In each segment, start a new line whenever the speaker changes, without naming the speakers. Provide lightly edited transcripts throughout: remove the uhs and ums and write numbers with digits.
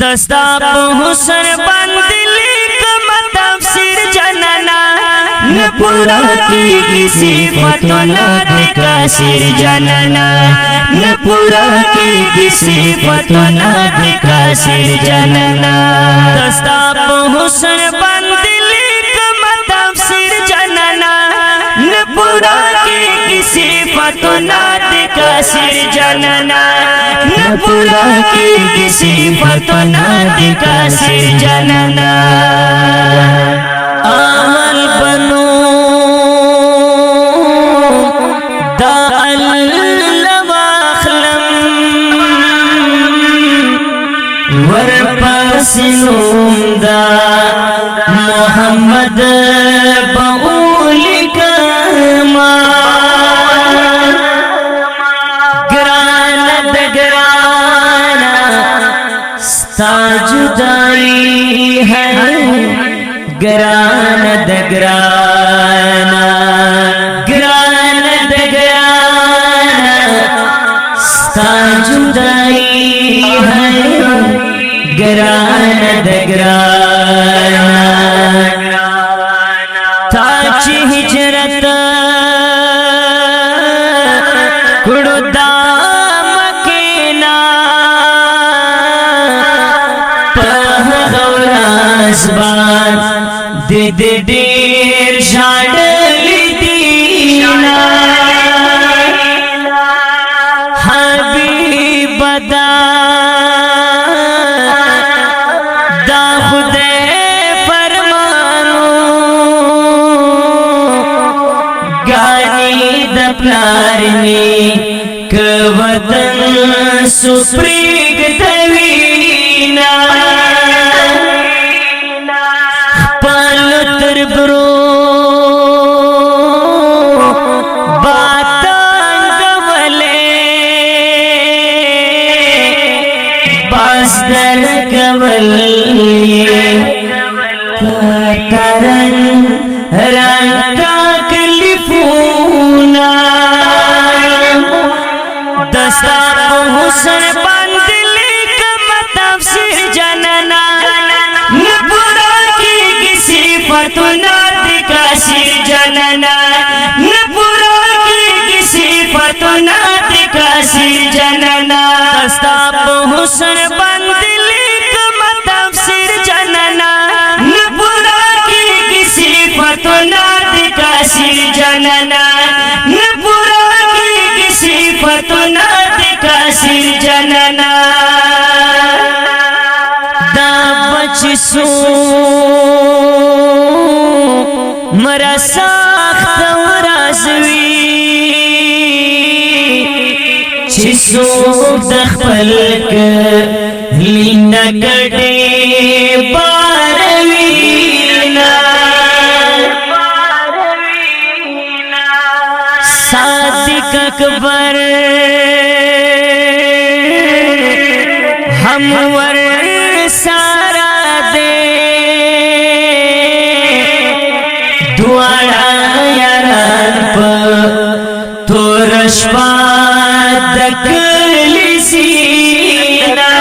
दस्ता हुसन बंदिली तफसीर जनना न पूरा की सिफत नात का सिर जनना न पूरा की सिफत नात का सिर जनना दस्ता हुसन बंदिली तफसीर जनना न पूरा की सिफत नात का सिर जनना न पूरा की सिफत नात का सिर जनना आमल बनो दाल लवाखलम वर पसिनुंदा मोहम्मद बऊल कमा ग्रानद ग्राना जुदाई है ग्रानद ग्राना ग्रानद ग्राना जुदाई है ग्रानद ग्राना ताची हिजरत कुड़दा मकीना पहगौराज़बान दे देर शाडली दीना हबीबदा दा खुदे फरमानो गानी दपलारनी कवतन सुप्रीग दवीना पलुतर ब्रो बातंग वले बास्दर कवलिए तरन रंगा कलिफूना दस्ता हुसन बंदिली तफसीर जनना न पूरा की सिफत नात का सिर जनना न पूरा की सिफत नात का सिर जनना दस्ता हुसन बंदिली तफसीर जनना न पूरा की सिफत नात का सिर जनना न पूरा की सिफत नात का सिर जनना दा बचसू मरा साख्त वराजवी चिसू दखपलक लीना गडे बारवीना सादिक अकबर हमवर सारा दे दुआरा यारान पर तो रश्वा दकली सीना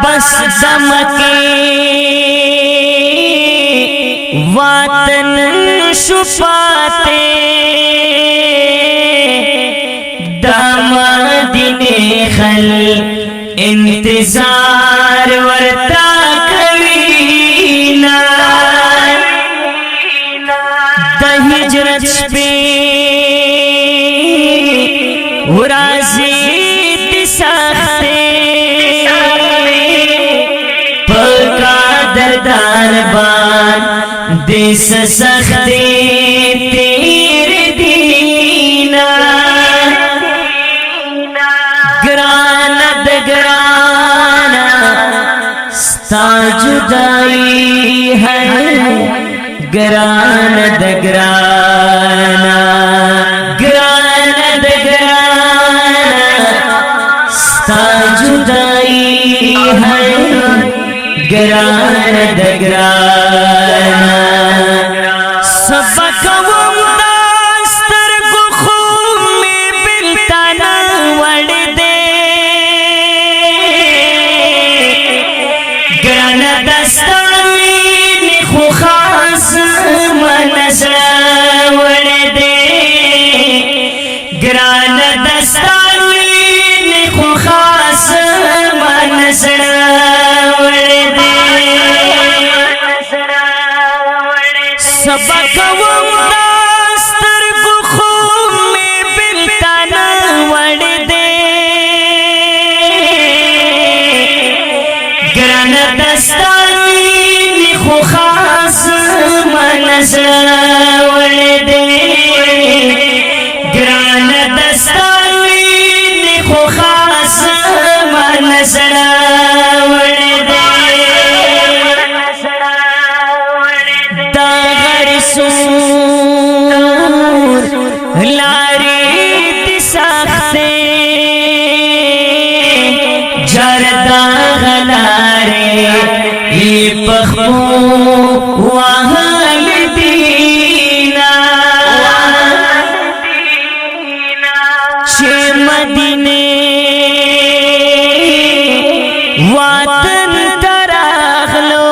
बस दमके वातन छुपाते दामादिने खल इंतजार वर्ता कवीना हिजरत पे राजी दिसाते पका दरदार बान दिस सकते तेरे दीना ग्रानद ग्राना जुदाई है ग्रानद ग्राना ग्रानद ग्राना जुदाई है ग्रानद ग्राना सबक वस्तर को खून में बिलता न वड़ दे سبق ومداستر کو خوب میں بلتانا وڑ دے گران دستانی خو خاص منزل وڑ دے گران دستانی خو خاص منزل وڑ دے لاری تی ساختے جردا غلارے ای پخبو وحل دینا چھ مدینے وطن تراغلو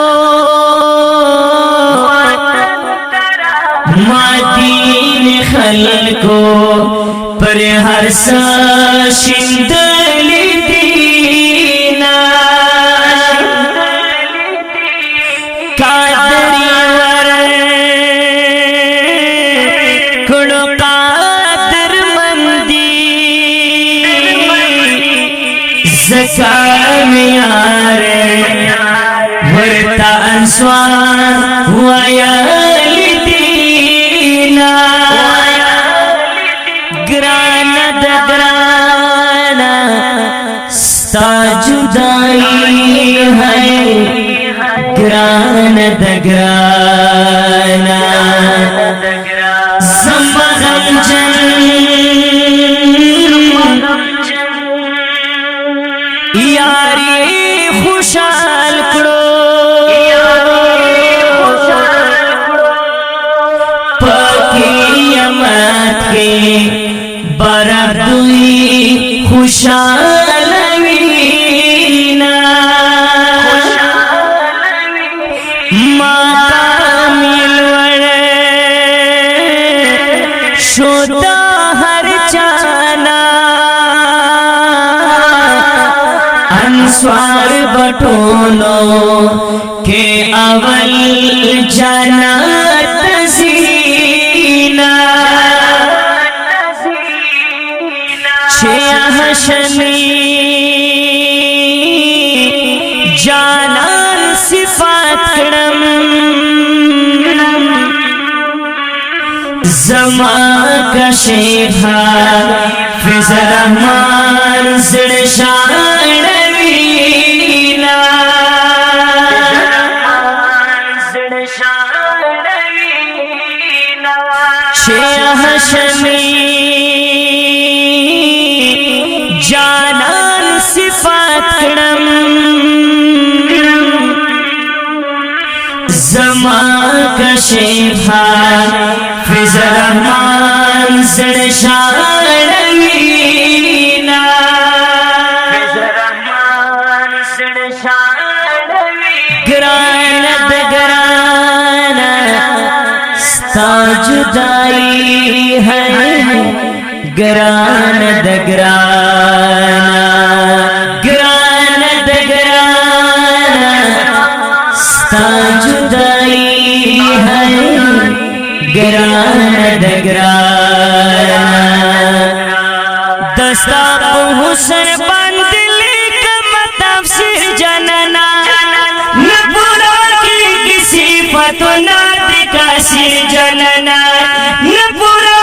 مدین خلقو پر ہر سا شندل دینا قادری ور کڑو قادر مندی زکام یار ورطا انسوان ویال دینا گرانا دا گرانا ستا جدائی ہے گرانا دا گرانا زمغم جن یاری خوشحال کرو برابوی خوشحال وینا ماتا ملوڑ شودا ہر جانا انسوار بٹولو کے اول جانا تزینا ہشمی جانان صفات کرم زمان کا شیخا فیض رحمان زرشان وینا شیخ ہشمی جانان صفات کرم زمان کا شیخا فیض رحمان زرشان وینا گرانا دا گرانا ستا جدائی ہے گران دا گرانا گران دا گرانا ستا جدائی ہے گران دا گرانا دستا پو حسن بند لکم تفسیر جننا نپورا کی کسی فتنا دکا سیر جننا نپورا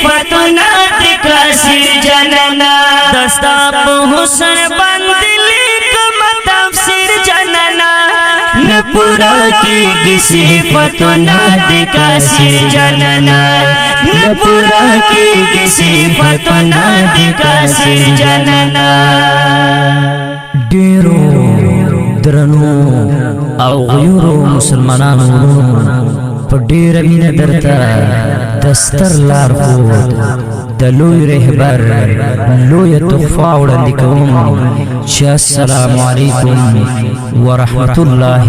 فتنا دکا سیر جننا دستا پو حسن بند لکم تفسیر جننا نپورا کی کسی فتنا دکا سیر جننا نپورا کی کسی فتنا دکا سیر جننا ډیرو درنو او غیورو مسلمانانو په ډیره مینه درته دستر لار خود د لوی رهبر لوی تحفه وړاندې کوم چې السلام علیکم ورحمت الله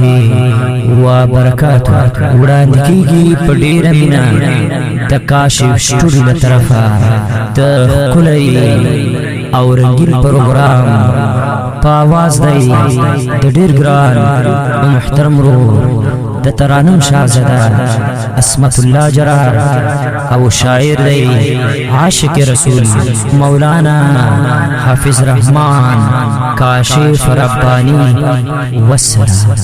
وبرکاته وړاندې کیږي په ډیره مینه د کاشف سټوډیو له طرفه د ښکلی او رنگین پروګرام په آواز دی د ډیر ګران او محترم رو د ترانم شاهزاده عصمت الله جرار او شاعر دی عاشق رسول مولانا حافظ رحمان کاشف ربانی والسلام.